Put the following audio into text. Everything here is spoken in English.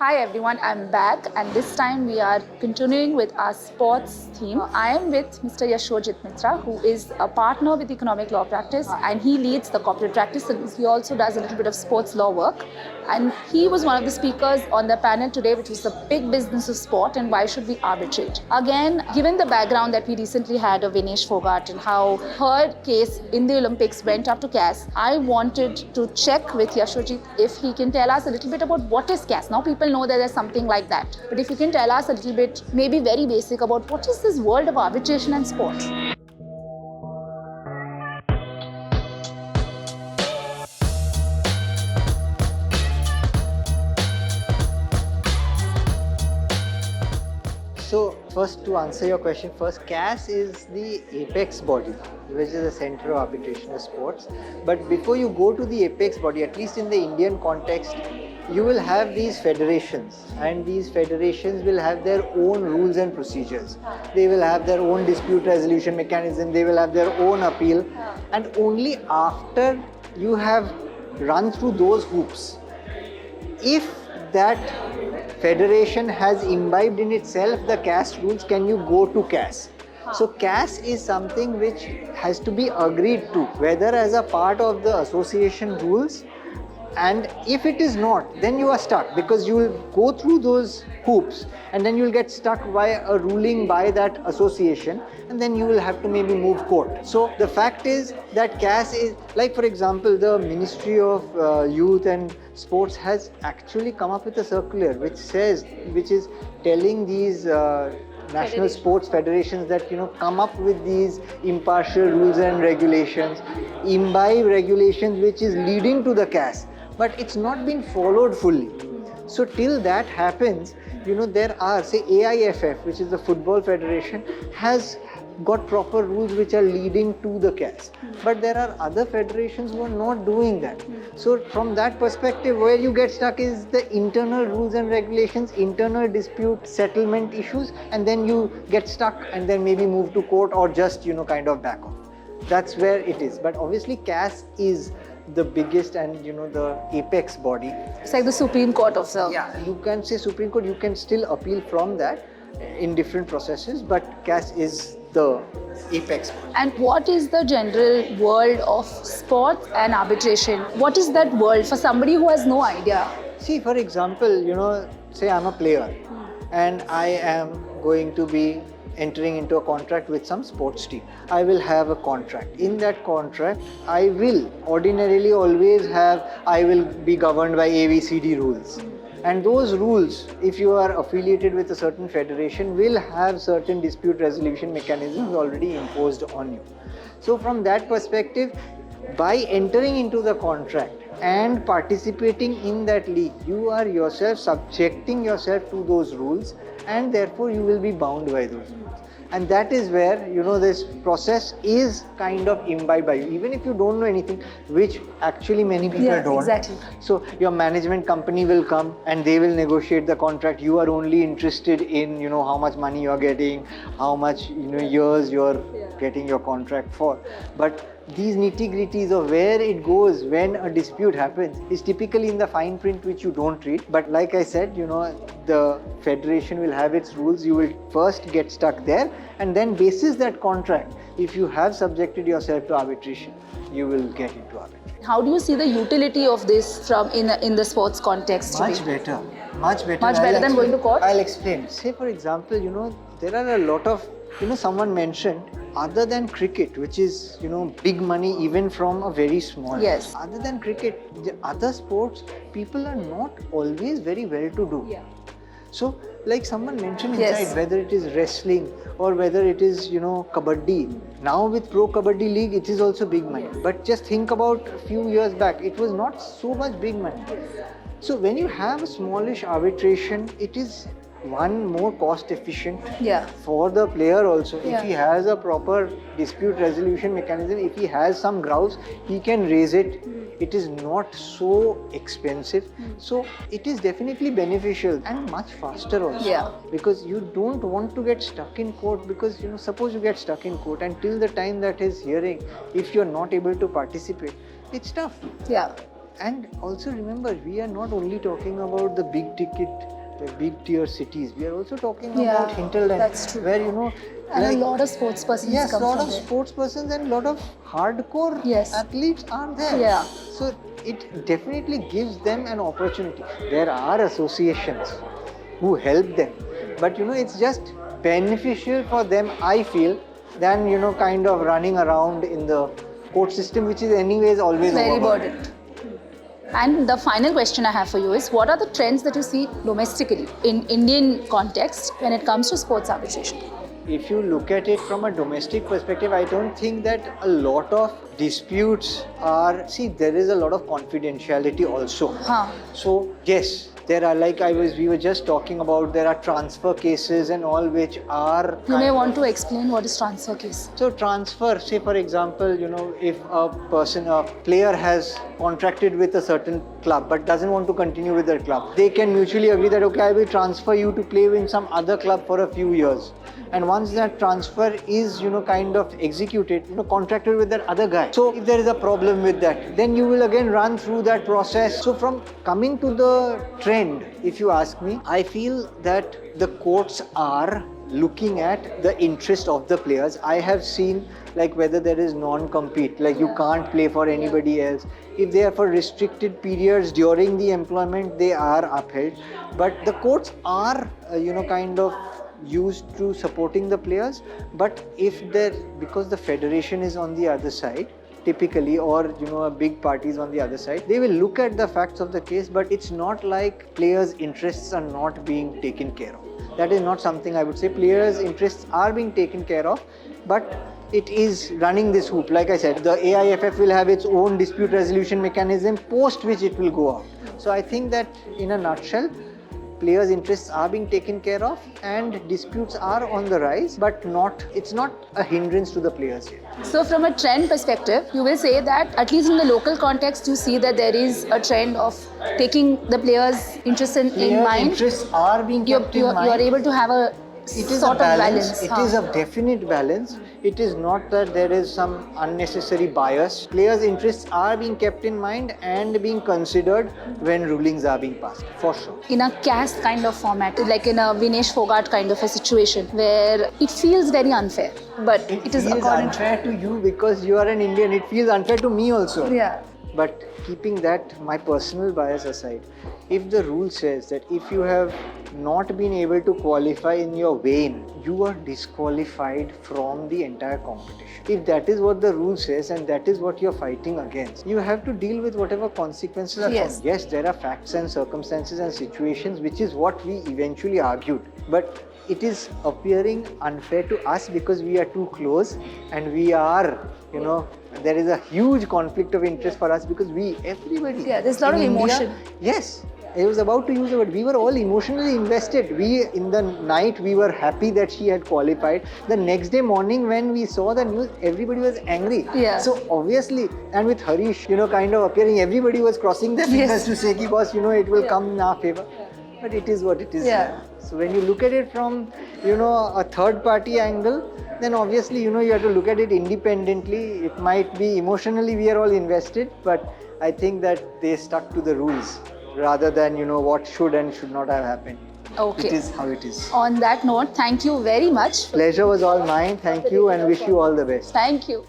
Hi everyone, I'm back and this time we are continuing with our sports theme. I am with Mr. Yashojit Mitra, who is a partner with economic law practice and he leads the corporate practice and he also does a little bit of sports law work. And he was one of the speakers on the panel today, which was the big business of sport and why should we arbitrate. Again, given the background that we recently had of Vinesh Phogat and how her case in the Olympics went up to CAS, I wanted to check with Yashojit if he can tell us a little bit about what is CAS. Now people know that there's something like that. But if you can tell us a little bit, maybe very basic, about what is this world of arbitration and sport? So first, to answer your question first, CAS is the apex body, which is the center of arbitration of sports. But before you go to the apex body, at least in the Indian context, you will have these federations, and these federations will have their own rules and procedures. They will have their own dispute resolution mechanism, they will have their own appeal, and only after you have run through those hoops, if that federation has imbibed in itself the CAS rules, can you go to CAS? So CAS is something which has to be agreed to, whether as a part of the association rules, and if it is not, then you are stuck, because you will go through those hoops and then you will get stuck by a ruling by that association, and then you will have to maybe move court. So the fact is that CAS is, like for example, the Ministry of Youth and Sports has actually come up with a circular which is telling these national sports federations that come up with these impartial rules and regulations, imbibe regulations which is leading to the CAS, but it's not been followed fully. So till that happens, there are, say, AIFF, which is the football federation, has got proper rules which are leading to the CAS. But there are other federations who are not doing that. So from that perspective, where you get stuck is the internal rules and regulations, internal dispute settlement issues, and then you get stuck and then maybe move to court or just, kind of back off. That's where it is. But obviously CAS is the biggest and the apex body. It's like the Supreme Court of the... Yeah, you can say Supreme Court, you can still appeal from that in different processes, but CAS is the apex. And what is the general world of sports and arbitration? What is that world for somebody who has no idea? See, for example, say I'm a player and I am going to be entering into a contract with some sports team. I will have a contract. In that contract, I will ordinarily always I will be governed by ABCD rules. And those rules, if you are affiliated with a certain federation, will have certain dispute resolution mechanisms already imposed on you. So from that perspective, by entering into the contract and participating in that league, you are yourself subjecting yourself to those rules, and therefore you will be bound by those rules. And that is where, this process is kind of imbibed by you, even if you don't know anything, which actually many people don't. Exactly. So your management company will come and they will negotiate the contract. You are only interested in, how much money you're getting, how much, years you're getting your contract for. But these nitty-gritties of where it goes when a dispute happens is typically in the fine print, which you don't read. But like I said, the federation will have its rules. You will first get stuck there, and then basis that contract, if you have subjected yourself to arbitration, you will get into arbitration. How do you see the utility of this from in the sports context? Much better. Much better than going to court? I'll explain. Say for example, there are a lot of, someone mentioned, other than cricket, which is, big money even from a very small. Yes. Other than cricket, the other sports, people are not always very well to do. Yeah. So, like someone mentioned inside, Yes. whether it is wrestling or whether it is, kabaddi. Now with Pro Kabaddi League, it is also big money. Yes. But just think about a few years back, it was not so much big money. So when you have a smallish arbitration, it is one, more cost efficient for the player also. If he has a proper dispute resolution mechanism, if he has some grounds, he can raise it. It is not so expensive. So it is definitely beneficial and much faster also. Because you don't want to get stuck in court, because suppose you get stuck in court and till the time that is hearing, if you're not able to participate, it's tough. And also remember, we are not only talking about the big ticket, the big tier cities. We are also talking about hinterland, that's true. where, you know, And like, a lot of sports persons yes, come lot from of there. sports persons and lot of hardcore Yes. athletes are there. Yeah. So it definitely gives them an opportunity. There are associations who help them, but you know, it's just beneficial for them, I feel, than, you know, kind of running around in the court system, which is anyways always Very overburdened. burdened. And the final question I have for you is, what are the trends that you see domestically in Indian context when it comes to sports arbitration? If you look at it from a domestic perspective, I don't think that a lot of disputes are, see, there is a lot of confidentiality also. So yes, there are, like we were just talking about, there are transfer cases and all, which are... You may want to explain what is transfer case. So transfer, say for example, you know, if a player has contracted with a certain club but doesn't want to continue with their club, they can mutually agree that, okay, I will transfer you to play in some other club for a few years. And once that transfer is, you know, kind of executed, you know, contracted with that other guy. So if there is a problem with that, then you will again run through that process. So from coming to the trend, if you ask me, I feel that the courts are looking at the interest of the players. I have seen, like, whether there is non-compete, like you can't play for anybody else. If they are for restricted periods during the employment, they are upheld. But the courts are, you know, kind of used to supporting the players. But if there, because the federation is on the other side, typically, or, you know, a big parties on the other side, they will look at the facts of the case, but it's not like players' interests are not being taken care of. That is not something I would say. Players' interests are being taken care of, but it is running this hoop. Like I said, the AIFF will have its own dispute resolution mechanism, post which it will go out. So I think that in a nutshell, players' interests are being taken care of and disputes are on the rise, but it's not a hindrance to the players here. So from a trend perspective, you will say that at least in the local context, you see that there is a trend of taking the players' interests in mind. Interests are being kept in mind. You are able to have a sort of balance. It is a definite balance. It is not that there is some unnecessary bias. Players' interests are being kept in mind and being considered when rulings are being passed, for sure. In a CAS kind of format, like in a Vinesh Phogat kind of a situation, where it feels very unfair, but it is according unfair to you because you are an Indian. It feels unfair to me also. Yeah. But keeping that, my personal bias aside, if the rule says that if you have not been able to qualify in your vein, you are disqualified from the entire competition. If that is what the rule says and that is what you're fighting against, you have to deal with whatever consequences are found. Yes, there are facts and circumstances and situations, which is what we eventually argued. But it is appearing unfair to us because we are too close and we are, you know, there is a huge conflict of interest for us because everybody. Yeah, there's a lot of emotion. Yes. I was about to use the word. We were all emotionally invested. In the night, we were happy that she had qualified. The next day morning, when we saw the news, everybody was angry. Yeah. So obviously, and with Harish, you know, kind of appearing, everybody was crossing their fingers to say, boss, you know, it will come in our favor. But it is what it is. Yeah. So when you look at it from, you know, a third party angle, then obviously, you know, you have to look at it independently. It might be emotionally we are all invested, but I think that they stuck to the rules rather than, you know, what should and should not have happened. Okay. It is how it is. On that note, thank you very much. Pleasure was all mine. Thank you and wish you all the best. Thank you.